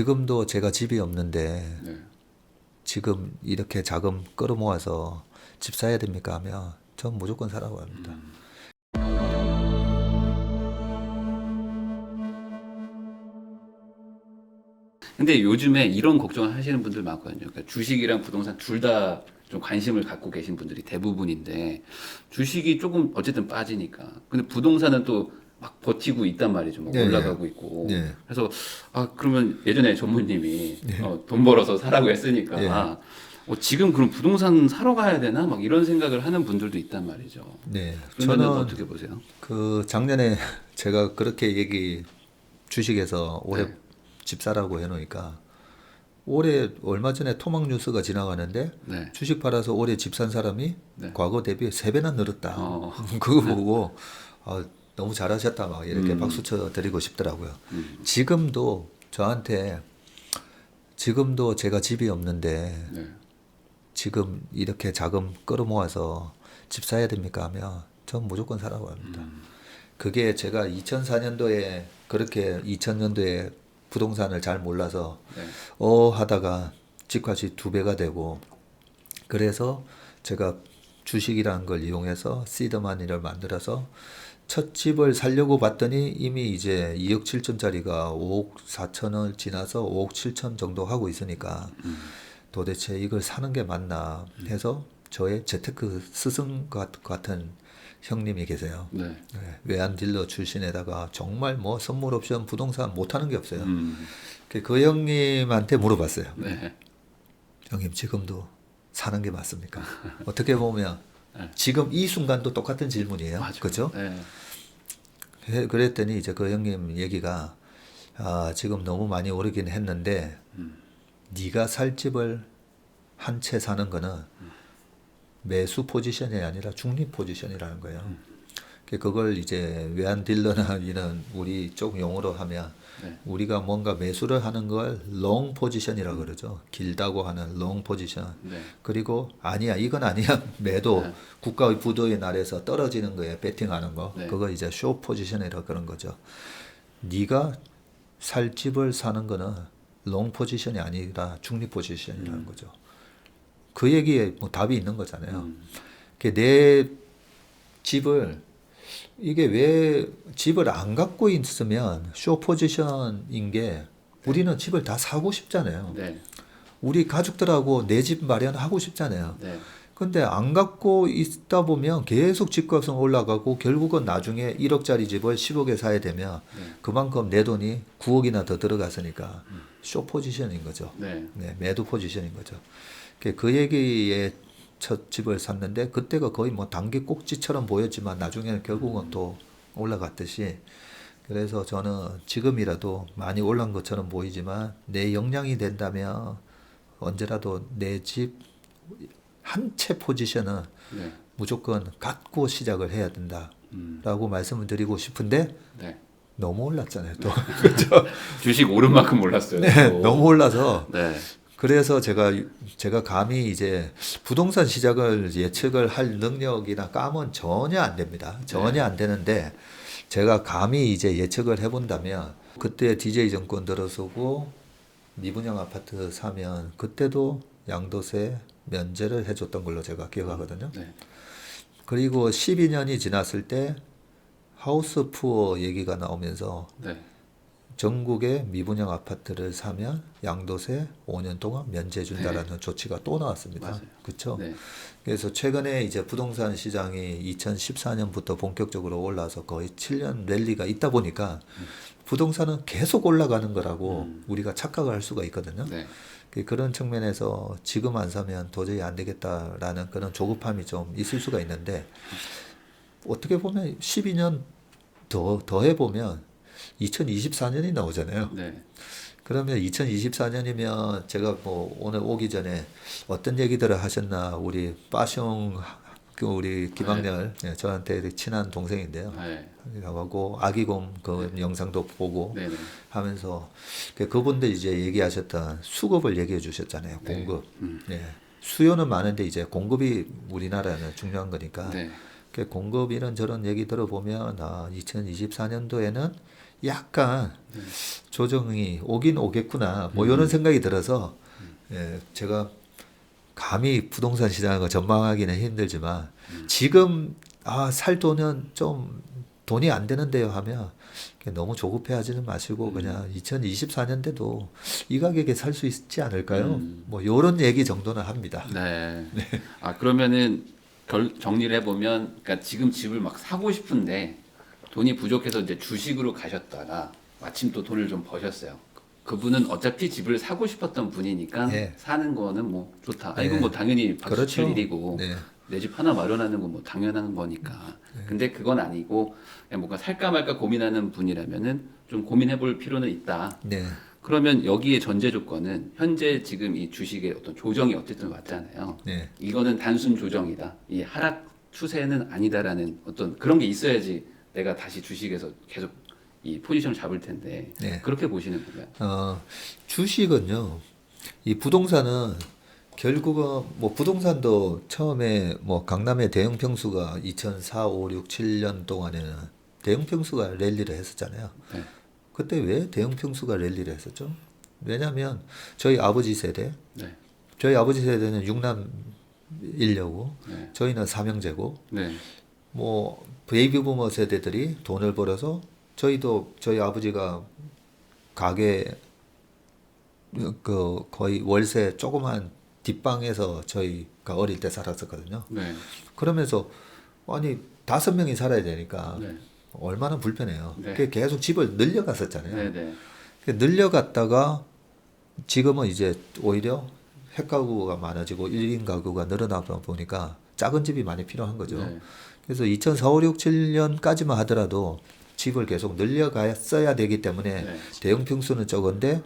지금도 제가 집이 없는데 네. 지금 이렇게 자금 끌어모아서 집 사야 됩니까 하면 전 무조건 사라고 합니다. 근데 요즘에 이런 걱정을 하시는 분들 많거든요. 그러니까 주식이랑 부동산 둘 다 좀 관심을 갖고 계신 분들이 대부분인데 주식이 조금 어쨌든 빠지니까. 근데 부동산은 또 막 버티고 있단 말이죠. 막 네, 올라가고 있고. 네, 그래서 그러면 예전에 전무님이 네, 돈 벌어서 사라고 했으니까 네, 지금 그럼 부동산 사러 가야 되나? 막 이런 생각을 하는 분들도 있단 말이죠. 네. 그러면은 저는 어떻게 보세요? 그 작년에 제가 그렇게 주식에서 올해 네. 집 사라고 해놓으니까 올해 얼마 전에 토막 뉴스가 지나가는데 네. 주식 팔아서 올해 집 산 사람이 네. 과거 대비 3배나 늘었다. 어. 그거 보고 너무 잘하셨다 막 이렇게 박수 음. 쳐 드리고 싶더라고요. 지금도 저한테 지금도 제가 집이 없는데 네. 지금 이렇게 자금 끌어모아서 집 사야 됩니까 하면 전 무조건 사라고 합니다. 그게 제가 2004년도에 그렇게 2000년도에 부동산을 잘 몰라서 네. 하다가 집값이 2배가 되고 그래서 제가 주식이라는 걸 이용해서 시드머니를 만들어서 첫 집을 살려고 봤더니 이미 이제 2억 7천짜리가 5억 4천을 지나서 5억 7천 정도 하고 있으니까 도대체 이걸 사는 게 맞나 해서 저의 재테크 스승 같은 형님이 계세요. 네. 네, 외환 딜러 출신에다가 정말 뭐 선물 옵션 부동산 못하는 게 없어요. 그 형님한테 물어봤어요. 네. 형님 지금도 사는 게 맞습니까? 어떻게 보면 지금 이 순간도 똑같은 질문이에요. 맞아. 그죠? 네. 그랬더니 이제 그 형님 얘기가 지금 너무 많이 오르긴 했는데 네가 살 집을 한 채 사는 거는 매수 포지션이 아니라 중립 포지션이라는 거예요. 그걸 이제 외환 딜러나 이런 우리 쪽 용어로 하면 네. 우리가 뭔가 매수를 하는 걸 롱 포지션이라고 그러죠. 길다고 하는 롱 포지션. 네. 그리고 아니야 이건 아니야 매도 네. 국가의 부도의 날에서 떨어지는 거에 베팅하는 거. 네. 그거 이제 쇼 포지션이라 그런 거죠. 네가 살 집을 사는 거는 롱 포지션이 아니라 중립 포지션이라는 거죠. 그 얘기에 뭐 답이 있는 거잖아요. 내 집을 이게 왜 집을 안 갖고 있으면 쇼 포지션인 게 우리는 집을 다 사고 싶잖아요. 네. 우리 가족들하고 내 집 마련하고 싶잖아요. 네. 근데 안 갖고 있다 보면 계속 집값은 올라가고 결국은 나중에 1억짜리 집을 10억에 사야 되면 그만큼 내 돈이 9억이나 더 들어갔으니까 쇼 포지션인 거죠. 네. 네, 매도 포지션인 거죠. 그 얘기에 첫 집을 샀는데 그때가 거의 뭐 단기 꼭지처럼 보였지만 나중에는 결국은 또 올라갔듯이 그래서 저는 지금이라도 많이 올란 것처럼 보이지만 내 역량이 된다면 언제라도 내 집 한 채 포지션은 네. 무조건 갖고 시작을 해야 된다라고 말씀을 드리고 싶은데 네. 너무 올랐잖아요 또. 주식 오른 만큼 올랐어요. 네, 또. 너무 올라서 네. 그래서 제가 감히 이제 부동산 시작을 예측을 할 능력이나 감은 전혀 안 됩니다. 전혀 안 되는데 제가 감히 이제 예측을 해본다면 그때 DJ증권 들어서고 미분양 아파트 사면 그때도 양도세 면제를 해줬던 걸로 제가 기억하거든요. 네. 그리고 12년이 지났을 때 하우스 푸어 얘기가 나오면서 네. 전국에 미분양 아파트를 사면 양도세 5년 동안 면제해준다라는 조치가 또 나왔습니다. 맞아요. 그렇죠? 네. 그래서 최근에 이제 부동산 시장이 2014년부터 본격적으로 올라서 거의 7년 랠리가 있다 보니까 부동산은 계속 올라가는 거라고 우리가 착각을 할 수가 있거든요. 네. 그런 측면에서 지금 안 사면 도저히 안 되겠다라는 그런 조급함이 좀 있을 수가 있는데 어떻게 보면 12년 더 해보면 2024년이 나오잖아요. 네. 그러면 2024년이면 제가 뭐 오늘 오기 전에 어떤 얘기들을 하셨나 우리 빠숑 우리 김학렬 저한테 친한 동생인데요. 네. 하고 아기곰 그 영상도 보고 네. 네. 하면서 그분들 이제 얘기하셨던 수급을 얘기해 주셨잖아요. 네. 공급. 예. 수요는 많은데 이제 공급이 우리나라는 중요한 거니까. 네. 공급 이런저런 얘기 들어보면 2024년도에는 약간 조정이 오긴 오겠구나 뭐 이런 생각이 들어서 예, 제가 감히 부동산 시장을 전망하기는 힘들지만 지금 살 돈은 좀 돈이 안 되는데요 하면 너무 조급해하지는 마시고 그냥 2024년대도 이 가격에 살 수 있지 않을까요? 뭐 이런 얘기 정도는 합니다. 네. 아 그러면은 정리를 해보면, 그러니까 지금 집을 막 사고 싶은데 돈이 부족해서 이제 주식으로 가셨다가 마침 또 돈을 좀 버셨어요. 그분은 어차피 집을 사고 싶었던 분이니까 예. 사는 거는 뭐 좋다. 아 예. 이건 뭐 당연히 박수 칠 그렇죠. 일이고 네. 내 집 하나 마련하는 건 뭐 당연한 거니까. 근데 그건 아니고 그냥 뭔가 살까 말까 고민하는 분이라면은 좀 고민해볼 필요는 있다. 네. 그러면 여기에 전제 조건은 현재 지금 이 주식의 어떤 조정이 어쨌든 왔잖아요. 네. 이거는 단순 조정이다. 이 하락 추세는 아니다라는 어떤 그런 게 있어야지 내가 다시 주식에서 계속 이 포지션을 잡을 텐데 네. 그렇게 보시는 건가요? 주식은요, 이 부동산은 결국은 뭐 부동산도 처음에 뭐 강남의 대형 평수가 2004, 5, 6, 7년 동안에는 대형 평수가 랠리를 했었잖아요. 네. 그때 왜 대형 평수가 랠리를 했었죠? 왜냐하면 저희 아버지 세대, 네. 저희 아버지 세대는 6남 1녀고 네. 저희는 삼형제고 네. 뭐 베이비 부머 세대들이 돈을 벌어서 저희도 저희 아버지가 가게 그 거의 월세 조그만 뒷방에서 저희가 어릴 때 살았었거든요. 네. 그러면서 아니 5명이 살아야 되니까 네. 얼마나 불편해요. 네. 그게 계속 집을 늘려갔었잖아요. 네. 네. 늘려갔다가 지금은 이제 오히려 핵가구가 많아지고 1인 가구가 늘어나다 보니까 작은 집이 많이 필요한 거죠. 네. 그래서 2004, 5, 6, 7년까지만 하더라도 집을 계속 늘려갔어야 되기 때문에 네. 대형 평수는 적은데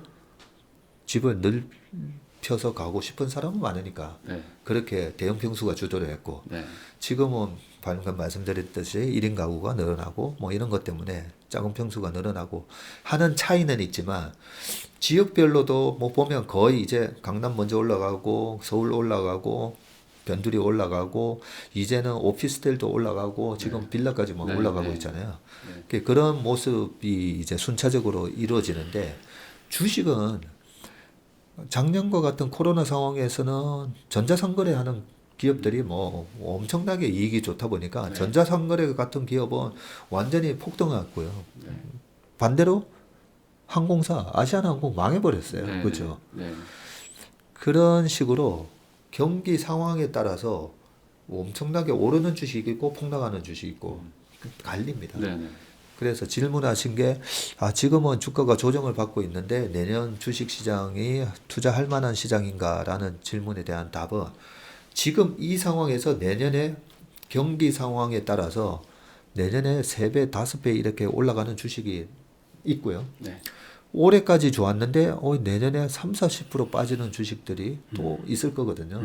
집을 넓혀서 가고 싶은 사람은 많으니까 네. 그렇게 대형 평수가 주도를 했고 네. 지금은 방금 말씀드렸듯이 1인 가구가 늘어나고 뭐 이런 것 때문에 작은 평수가 늘어나고 하는 차이는 있지만 지역별로도 뭐 보면 거의 이제 강남 먼저 올라가고 서울 올라가고 변두리 올라가고 이제는 오피스텔도 올라가고 지금 빌라까지 뭐 네, 올라가고 네. 있잖아요. 네. 그런 모습이 이제 순차적으로 이루어지는데 주식은 작년과 같은 코로나 상황에서는 전자상거래하는 기업들이 뭐 엄청나게 이익이 좋다 보니까 네. 전자상거래 같은 기업은 완전히 폭등했고요. 네. 반대로 항공사 아시아나항공 망해버렸어요. 네. 그렇죠. 네. 그런 식으로 경기 상황에 따라서 엄청나게 오르는 주식이 있고 폭락하는 주식이 있고 갈립니다. 네. 네. 그래서 질문하신 게 지금은 주가가 조정을 받고 있는데 내년 주식 시장이 투자할 만한 시장인가라는 질문에 대한 답은 지금 이 상황에서 내년에 경기 상황에 따라서 내년에 3배, 5배 이렇게 올라가는 주식이 있고요. 네. 올해까지 좋았는데 내년에 3, 40% 빠지는 주식들이 또 있을 거거든요.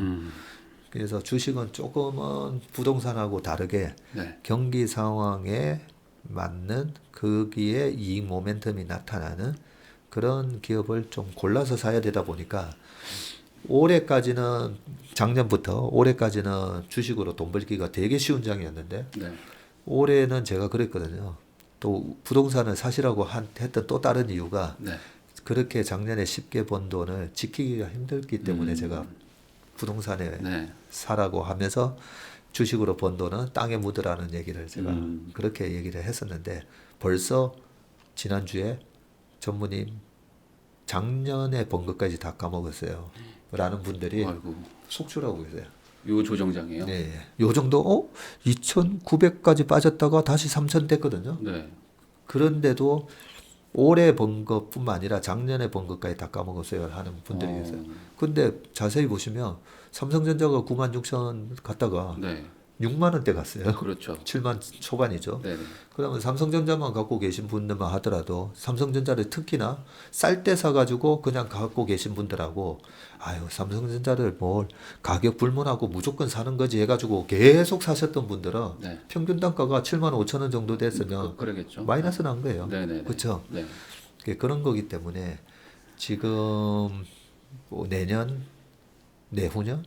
그래서 주식은 조금은 부동산하고 다르게 네. 경기 상황에 맞는 거기에 이익 모멘텀이 나타나는 그런 기업을 좀 골라서 사야 되다 보니까 작년부터 올해까지는 주식으로 돈 벌기가 되게 쉬운 장이었는데 네. 올해는 제가 그랬거든요. 또 부동산을 사시라고 했던 또 다른 이유가 네. 그렇게 작년에 쉽게 번 돈을 지키기가 힘들기 때문에 제가 부동산에 네. 사라고 하면서 주식으로 번 돈은 땅에 묻으라는 얘기를 제가 그렇게 얘기를 했었는데 벌써 지난주에 전무님 작년에 번 것까지 다 까먹었어요. 라는 분들이 아이고. 속출하고 계세요. 요 조정장이에요? 네. 요 정도 2,900까지 빠졌다가 다시 3,000 됐거든요. 네. 그런데도 올해 번 것뿐만 아니라 작년에 번 것까지 다 까먹었어요 하는 분들이 계세요. 근데 자세히 보시면 삼성전자가 96,000 갔다가 네. 6만 원대 갔어요. 그렇죠. 7만 초반이죠. 네. 그러면 삼성전자만 갖고 계신 분들만 하더라도 삼성전자를 특히나 쌀 때 사가지고 그냥 갖고 계신 분들하고 삼성전자를 뭘 가격 불문하고 무조건 사는 거지 해가지고 계속 사셨던 분들은 네. 평균 단가가 7만 5천 원 정도 됐으면 그러겠죠. 마이너스 난 거예요. 네네. 그렇죠. 네. 그런 거기 때문에 지금 뭐 내년, 내후년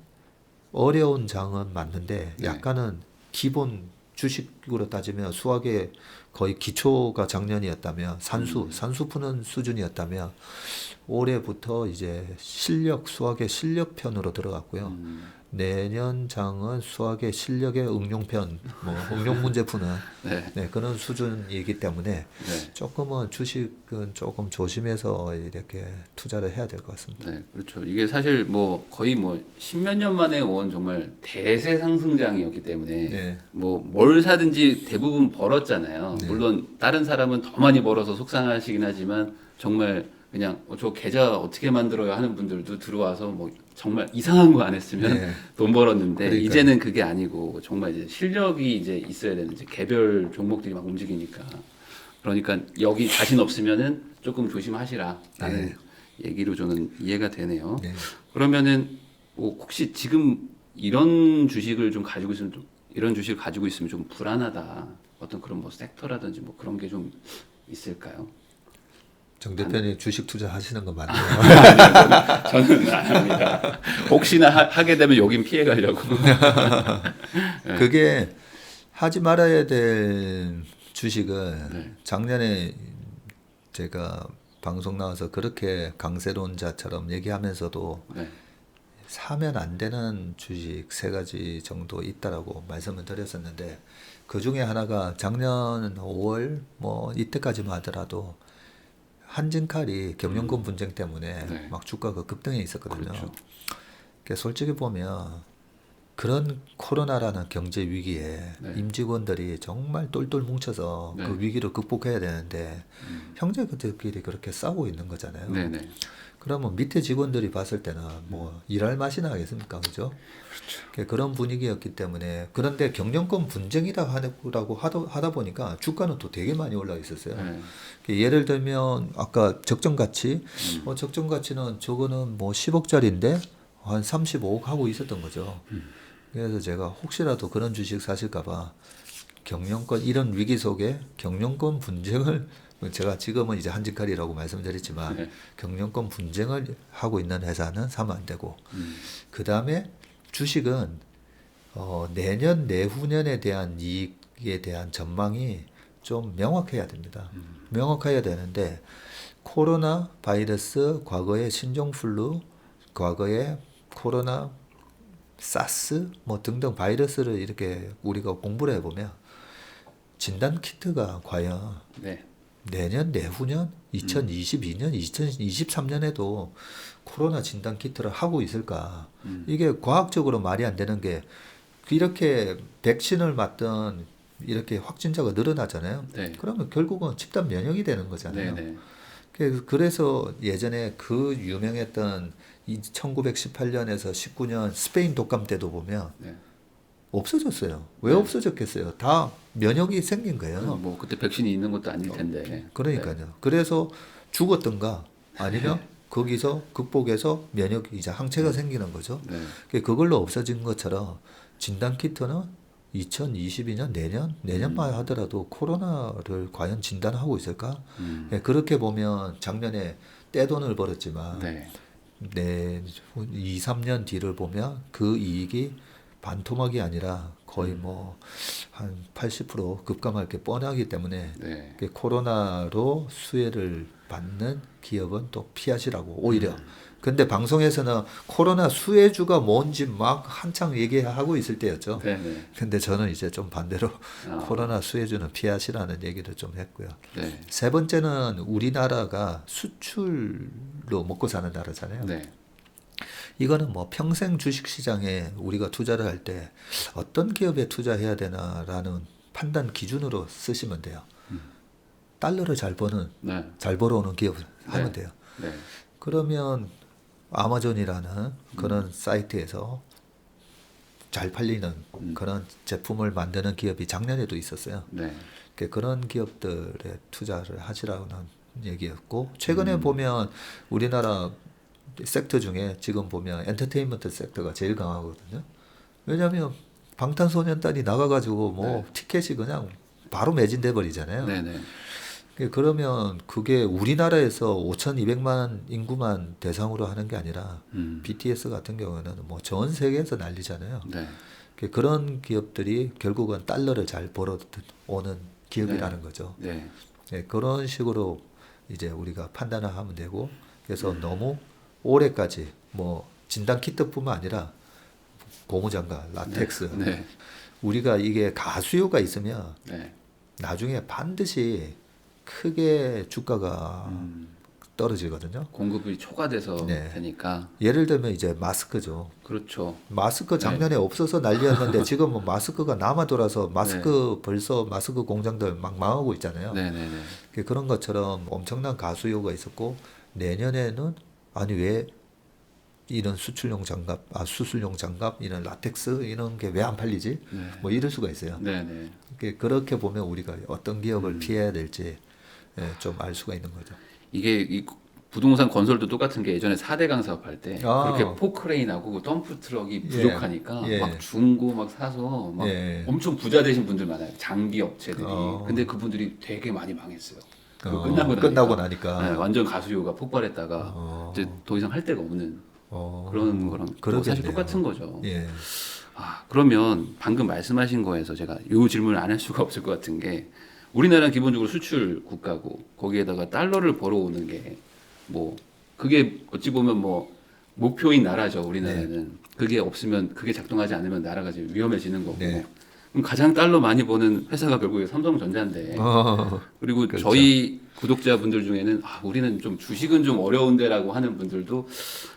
어려운 장은 맞는데 네. 약간은 기본 주식으로 따지면 수학의 거의 기초가 작년이었다면 산수 푸는 수준이었다면 올해부터 이제 수학의 실력 편으로 들어갔고요. 내년 장은 수학의 실력의 응용편, 뭐 응용 문제 푸는 네. 네, 그런 수준이기 때문에 네. 조금은 주식은 조금 조심해서 이렇게 투자를 해야 될 것 같습니다. 네, 그렇죠. 이게 사실 뭐 거의 뭐 십몇 년 만에 온 정말 대세 상승장이었기 때문에 네. 뭐 뭘 사든지 대부분 벌었잖아요. 물론 다른 사람은 더 많이 벌어서 속상하시긴 하지만 정말 그냥 저 계좌 어떻게 만들어요 하는 분들도 들어와서 뭐 정말 이상한 거 안 했으면 네. 돈 벌었는데 그러니까요. 이제는 그게 아니고 정말 이제 실력이 이제 있어야 되는 이제 개별 종목들이 막 움직이니까 그러니까 여기 자신 없으면은 조금 조심하시라라는 얘기로 저는 이해가 되네요. 네. 그러면은 뭐 혹시 지금 이런 주식을 좀 가지고 있으면 좀 이런 주식을 가지고 있으면 좀 불안하다. 어떤 그런 뭐 섹터라든지 뭐 그런 게 좀 있을까요? 정 대표님 주식 투자 하시는 거 맞나요? 저는 안 합니다. 혹시나 하게 되면 여긴 피해 가려고. 그게 하지 말아야 될 주식은 네. 작년에 제가 방송 나와서 그렇게 강세론자처럼 얘기하면서도 네. 사면 안 되는 주식 3가지 정도 있다라고 말씀을 드렸었는데 그 중에 하나가 작년 5월 뭐 이때까지만 하더라도 한진칼이 경영권 분쟁 때문에 네. 막 주가가 급등해 있었거든요. 그렇죠. 그러니까 솔직히 보면 그런 코로나라는 경제 위기에 네. 임직원들이 정말 똘똘 뭉쳐서 네. 그 위기를 극복해야 되는데 형제들끼리 그렇게 싸우고 있는 거잖아요. 네네. 그러면 밑에 직원들이 봤을 때는 뭐 일할 맛이 나겠습니까, 그죠? 그러니까 그런 분위기였기 때문에 그런데 경영권 분쟁이라고 하다 보니까 주가는 또 되게 많이 올라 있었어요. 네. 그러니까 예를 들면 아까 적정 가치, 적정 가치는 저거는 뭐 10억짜리인데 한 35억 하고 있었던 거죠. 그래서 제가 혹시라도 그런 주식 사실까봐 경영권 이런 위기 속에 경영권 분쟁을 제가 지금은 이제 한진칼이라고 말씀드렸지만 네. 경영권 분쟁을 하고 있는 회사는 사면 안 되고 그 다음에 주식은 내년 내후년에 대한 이익에 대한 전망이 좀 명확해야 됩니다. 명확해야 되는데 코로나 바이러스 과거에 신종플루 과거에 코로나 사스 뭐 등등 바이러스를 이렇게 우리가 공부를 해보면 진단 키트가 과연 네. 내년 내후년 2022년 2023년에도 코로나 진단 키트를 하고 있을까 이게 과학적으로 말이 안 되는 게 이렇게 백신을 맞던 이렇게 확진자가 늘어나잖아요. 네. 그러면 결국은 집단 면역이 되는 거잖아요. 네네. 그래서 예전에 그 유명했던 1918년에서 19년 스페인 독감 때도 보면 네. 없어졌어요. 왜 네. 없어졌겠어요? 다 면역이 생긴 거예요. 뭐 그때 백신이 있는 것도 아닐 텐데. 그러니까요. 그래서 죽었던가 아니면 거기서 극복해서 면역 이제 항체가 생기는 거죠. 네. 그걸로 없어진 것처럼 진단 키트는 2022년 내년만 하더라도 코로나를 과연 진단하고 있을까? 예, 그렇게 보면 작년에 떼돈을 벌었지만 네. 2, 3년 뒤를 보면 그 이익이 반토막이 아니라 거의 뭐 한 80% 급감할 게 뻔하기 때문에 네. 그 코로나로 수혜를 받는 기업은 또 피하시라고 오히려. 근데 방송에서는 코로나 수혜주가 뭔지 막 한창 얘기하고 있을 때였죠. 네네. 근데 저는 이제 좀 반대로 아. 코로나 수혜주는 피하시라는 얘기를 좀 했고요. 네. 세 번째는 우리나라가 수출로 먹고 사는 나라잖아요. 네. 이거는 뭐 평생 주식시장에 우리가 투자를 할 때 어떤 기업에 투자해야 되나라는 판단 기준으로 쓰시면 돼요. 달러를 잘 네. 벌어오는 기업을 하면 돼요. 네. 그러면 아마존이라는 그런 사이트에서 잘 팔리는 그런 제품을 만드는 기업이 작년에도 있었어요. 네. 그런 기업들에 투자를 하시라는 얘기였고 최근에 보면 우리나라 섹터 중에 지금 보면 엔터테인먼트 섹터가 제일 강하거든요. 왜냐하면 방탄소년단이 나가가지고 뭐 티켓이 그냥 바로 매진돼 버리잖아요. 네네. 그러면 그게 우리나라에서 5,200만 인구만 대상으로 하는 게 아니라 BTS 같은 경우는 뭐 전 세계에서 난리잖아요. 네. 그런 기업들이 결국은 달러를 잘 벌어오는 기업이라는 거죠. 네. 예, 그런 식으로 이제 우리가 판단을 하면 되고, 그래서 너무 오래까지 뭐 진단 키트뿐만 아니라 고무장갑, 라텍스, 네. 우리가 이게 가수요가 있으면 네. 나중에 반드시 크게 주가가 떨어지거든요. 공급이 초과돼서 네. 되니까. 예를 들면 이제 마스크죠. 그렇죠. 마스크 작년에 없어서 난리였는데 지금은 마스크가 남아 돌아서 마스크 벌써 마스크 공장들 막 망하고 있잖아요. 네네네. 그런 것처럼 엄청난 가수요가 있었고 내년에는 아니 왜 이런 수출용 장갑, 수술용 장갑, 이런 라텍스 이런 게 왜 안 팔리지? 네. 뭐 이럴 수가 있어요. 네네. 그렇게 보면 우리가 어떤 기업을 피해야 될지 좀 알 수가 있는 거죠. 이게 이 부동산 건설도 똑같은 게 예전에 4대강 사업할 때 아. 그렇게 포크레인하고 덤프 트럭이 부족하니까 예. 막 중고 막 사서 막 예. 엄청 부자 되신 분들 많아요. 장비 업체들이. 어. 근데 그분들이 되게 많이 망했어요. 그거 끝나고 끝나고 나니까. 네, 완전 가수요가 폭발했다가 어. 이제 더 이상 할 데가 없는 어. 그런 거랑 또 사실 그러겠네요. 똑같은 거죠. 예. 그러면 방금 말씀하신 거에서 제가 이 질문을 안 할 수가 없을 것 같은 게 우리나라는 기본적으로 수출 국가고 거기에다가 달러를 벌어오는 게 뭐 그게 어찌 보면 뭐 목표인 나라죠. 우리나라는 그게 없으면 그게 작동하지 않으면 나라가 이제 위험해지는 거고. 네. 그럼 가장 달러 많이 버는 회사가 결국에 삼성전자인데 그리고 그렇죠. 저희 구독자분들 중에는 우리는 좀 주식은 좀 어려운데라고 하는 분들도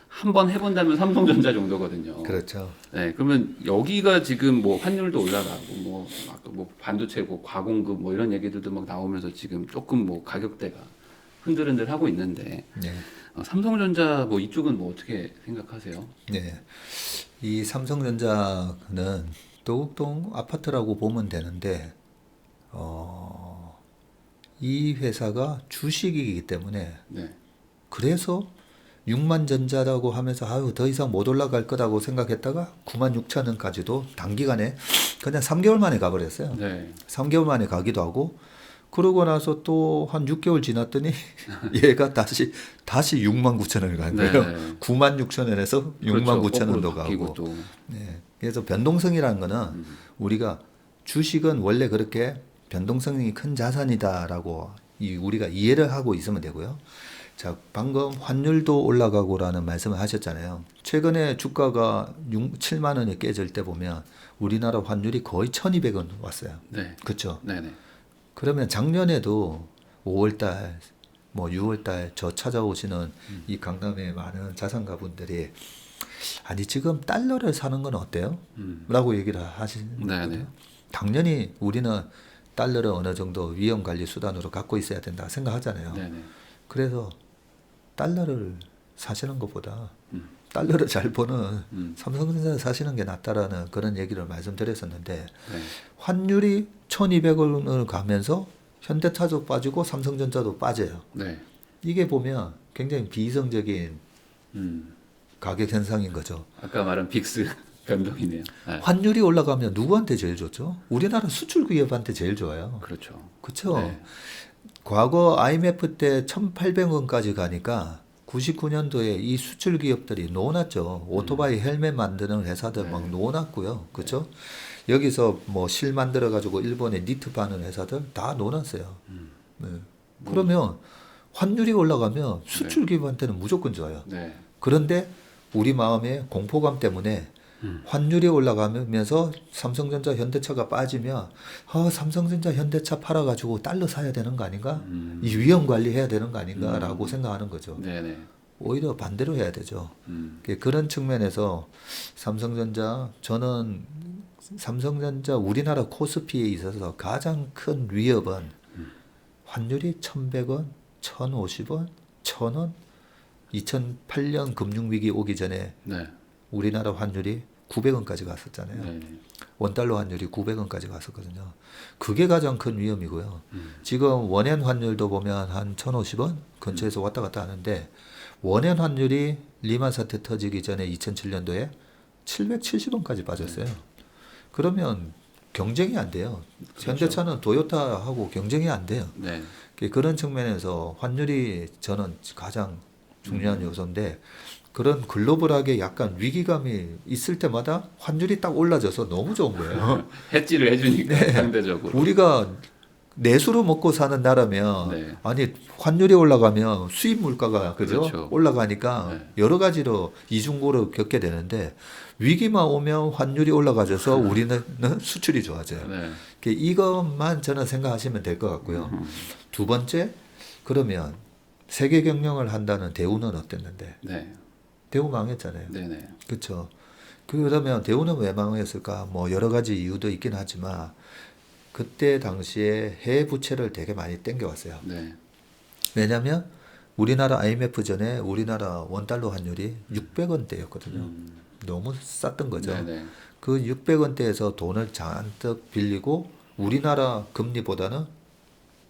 한번 해본다면 삼성전자 정도거든요. 그렇죠. 네, 그러면 여기가 지금 뭐 환율도 올라가고 뭐 아까 뭐 반도체고 과공급 뭐 이런 얘기들도 막 나오면서 지금 조금 뭐 가격대가 흔들흔들 하고 있는데 네. 삼성전자 뭐 이쪽은 뭐 어떻게 생각하세요? 네. 이 삼성전자는 도곡동 아파트라고 보면 되는데, 이 회사가 주식이기 때문에 네, 그래서 6만 전자라고 하면서 아유 더 이상 못 올라갈 거라고 생각했다가 9만 6천 원까지도 단기간에 그냥 3개월 만에 가버렸어요. 네, 3개월 만에 가기도 하고 그러고 나서 또 한 6개월 지났더니 얘가 다시 6만 9천 원을 간 거예요. 네. 9만 6천 원에서 6만 그렇죠. 9천 원도 거꾸로 바뀌고 가고. 또. 네. 그래서 변동성이라는 거는 우리가 주식은 원래 그렇게 변동성이 큰 자산이다라고 우리가 이해를 하고 있으면 되고요. 자, 방금 환율도 올라가고라는 말씀을 하셨잖아요. 최근에 주가가 7만 원이 깨질 때 보면 우리나라 환율이 거의 1,200원 왔어요. 네, 그렇죠? 네네. 그러면 작년에도 5월달, 뭐 6월달 저 찾아오시는 이 강남의 많은 자산가분들이 아니 지금 달러를 사는 건 어때요? 라고 얘기를 하시거든요. 네네. 당연히 우리는 달러를 어느 정도 위험 관리 수단으로 갖고 있어야 된다 생각하잖아요. 네네. 그래서 달러를 사시는 것보다 달러를 잘 버는 삼성전자 사시는 게 낫다라는 그런 얘기를 말씀드렸었는데 네. 환율이 1,200원을 가면서 현대차도 빠지고 삼성전자도 빠져요. 네. 이게 보면 굉장히 비이성적인 음. 가격 현상인 거죠. 아까 말한 빅스 변동이네요. 네. 환율이 올라가면 누구한테 제일 좋죠? 우리나라 수출 기업한테 제일 좋아요. 그렇죠. 그렇죠? 네. 과거 IMF 때 1,800원까지 가니까 99년도에 이 수출 기업들이 놓았죠. 오토바이 헬멧 만드는 회사들 막 놓았고요. 그렇죠? 여기서 뭐 실 만들어 가지고 일본에 니트 파는 회사들 다 놓았어요. 네. 그러면 환율이 올라가면 수출 기업한테는 무조건 좋아요. 네. 그런데 우리 마음의 공포감 때문에 환율이 올라가면서 삼성전자, 현대차가 빠지면 삼성전자, 현대차 팔아가지고 달러 사야 되는 거 아닌가? 이 위험 관리해야 되는 거 아닌가라고 생각하는 거죠. 네네. 오히려 반대로 해야 되죠. 그런 측면에서 저는 삼성전자 우리나라 코스피에 있어서 가장 큰 위협은 환율이 1,100원, 1,050원, 1,000원, 2008년 금융위기 오기 전에 네. 우리나라 환율이 900원까지 갔었잖아요. 네. 원달러 환율이 900원까지 갔었거든요. 그게 가장 큰 위험이고요. 지금 원엔 환율도 보면 한 1,050원 근처에서 왔다 갔다 하는데 원엔 환율이 리만 사태 터지기 전에 2007년도에 770원까지 빠졌어요. 그러면 경쟁이 안 돼요. 현대차는 도요타하고 경쟁이 안 돼요. 네. 그런 측면에서 환율이 저는 가장 중요한 요소인데 그런 글로벌하게 약간 위기감이 있을 때마다 환율이 딱 올라져서 너무 좋은 거예요. 해지를 해주니까 상대적으로. 우리가 내수로 먹고 사는 나라면 네. 아니 환율이 올라가면 수입 물가가 그죠? 그렇죠. 올라가니까 네. 여러 가지로 이중고를 겪게 되는데 위기만 오면 환율이 올라가져서 우리는 수출이 좋아져요. 네. 이것만 저는 생각하시면 될 것 같고요. 두 번째 그러면 세계 경영을 한다는 대우는 어땠는데 네. 대우 망했잖아요. 네네. 그렇죠. 그러면 대우는 왜 망했을까? 뭐 여러 가지 이유도 있긴 하지만 그때 당시에 해외 부채를 되게 많이 땡겨왔어요. 네. 왜냐하면 우리나라 IMF 전에 우리나라 원달러 환율이 600원대였거든요. 너무 쌌던 거죠. 네네. 그 600원대에서 돈을 잔뜩 빌리고 우리나라 금리보다는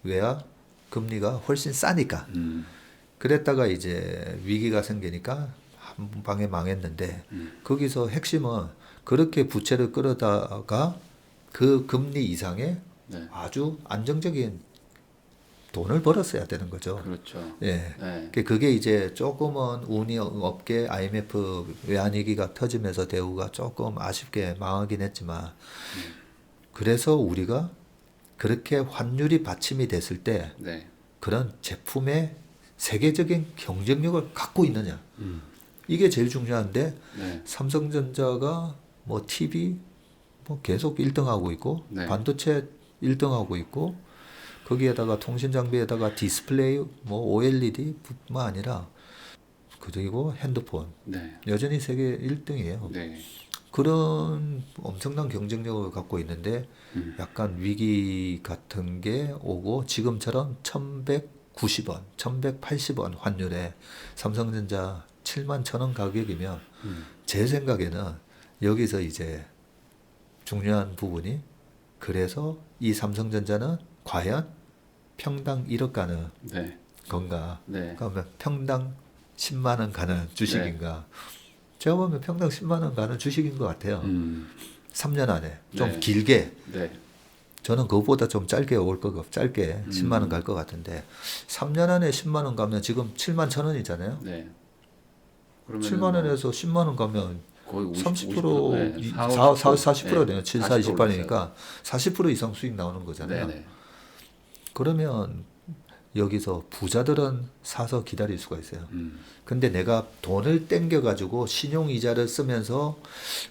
외화 금리가 훨씬 싸니까. 그랬다가 이제 위기가 생기니까 한 방에 망했는데 거기서 핵심은 그렇게 부채를 끌어다가 그 금리 이상의 네. 아주 안정적인 돈을 벌었어야 되는 거죠. 그렇죠. 예. 네. 그게 이제 조금은 운이 없게 IMF 외환위기가 터지면서 대우가 조금 아쉽게 망하긴 했지만 그래서 우리가 그렇게 환율이 받침이 됐을 때 네. 그런 제품의 세계적인 경쟁력을 갖고 있느냐. 이게 제일 중요한데 네. 삼성전자가 뭐 TV 뭐 계속 1등하고 있고 네. 반도체 1등하고 있고 거기에다가 통신 장비에다가 디스플레이 뭐 OLED뿐만 아니라 그리고 핸드폰 네. 여전히 세계 1등이에요. 네. 그런 엄청난 경쟁력을 갖고 있는데 약간 위기 같은 게 오고 지금처럼 1190원, 1180원 환율에 삼성전자 7만 1,000원 가격이면 제 생각에는 여기서 이제 중요한 부분이 그래서 이 삼성전자는 과연 평당 1억 가는 네. 건가? 네. 그러면 평당 10만 원 가는 주식인가? 제가 보면 평당 10만 원 가는 주식인 것 같아요. 3년 안에 좀 네. 길게 네. 저는 그것보다 좀 짧게 올 거고 짧게 10만 원 갈 것 같은데 3년 안에 10만 원 가면 지금 7만 1,000원이잖아요. 네. 7만 원에서 10만 원 가면 거의 30% 네. 40% 되요. 7, 4, 40% 28이니까 40% 이상 수익 나오는 거잖아요. 네네. 그러면 여기서 부자들은 사서 기다릴 수가 있어요. 근데 내가 돈을 땡겨 가지고 신용 이자를 쓰면서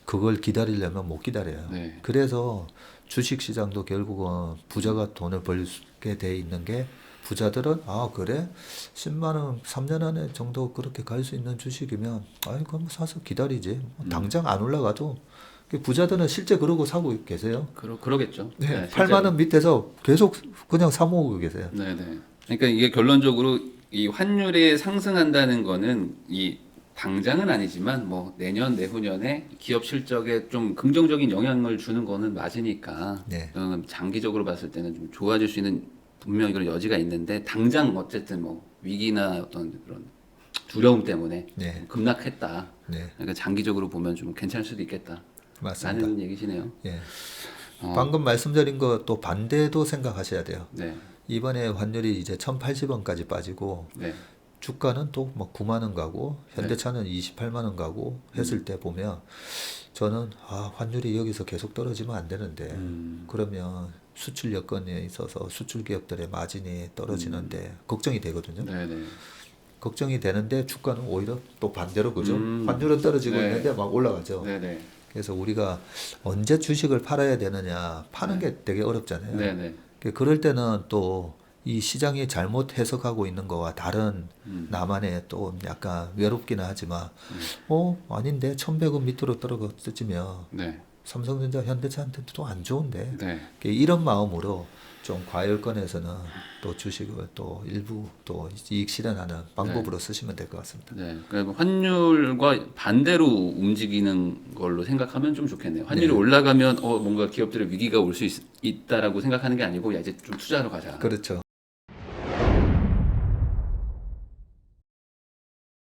그걸 기다리려면 못 기다려요. 네. 그래서 주식 시장도 결국은 부자가 돈을 벌게 돼 있는 게 부자들은 아 그래 10만 원 3년 안에 정도 그렇게 갈 수 있는 주식이면 아이 그럼 사서 기다리지 당장 안 올라가도 부자들은 실제 그러고 사고 계세요. 그러겠죠. 네, 네, 8만 원 밑에서 계속 그냥 사 모으고 계세요. 네네. 그러니까 이게 결론적으로 이 환율이 상승한다는 거는 이 당장은 아니지만 뭐 내년 내후년에 기업 실적에 좀 긍정적인 영향을 주는 거는 맞으니까 네. 장기적으로 봤을 때는 좀 좋아질 수 있는 분명히 그런 여지가 있는데 당장 어쨌든 뭐 위기나 어떤 그런 두려움 때문에 네. 급락했다. 네, 그러니까 장기적으로 보면 좀 괜찮을 수도 있겠다. 맞습니다. 라는 얘기시네요. 예. 방금 말씀드린 거 또 반대도 생각하셔야 돼요. 네. 이번에 환율이 이제 1,080원까지 빠지고 네. 주가는 또 뭐 9만 원 가고 현대차는 28만 원 가고 했을 때 보면 저는 아 환율이 여기서 계속 떨어지면 안 되는데 그러면 수출 여건에 있어서 수출 기업들의 마진이 떨어지는데 걱정이 되거든요. 네네. 걱정이 되는데 주가는 오히려 또 반대로 그죠? 환율은 떨어지고 네. 있는데 막 올라가죠. 네네. 그래서 우리가 언제 주식을 팔아야 되느냐 파는 게 되게 어렵잖아요. 네네. 그럴 때는 또 이 시장이 잘못 해석하고 있는 거와 다른 나만의 또 약간 외롭기는 하지만 아닌데 1,100원 밑으로 떨어졌으면 네. 삼성전자 현대차한테 또 안 좋은데 네. 이런 마음으로 좀 과열권에서는 또 주식을 또 일부 또 이익 실현하는 방법으로 쓰시면 될 것 같습니다. 네. 그러니까 환율과 반대로 움직이는 걸로 생각하면 좀 좋겠네요. 환율이 네. 올라가면 뭔가 기업들의 위기가 올 수 있다라고 생각하는 게 아니고 야, 이제 좀 투자하러 가자. 그렇죠.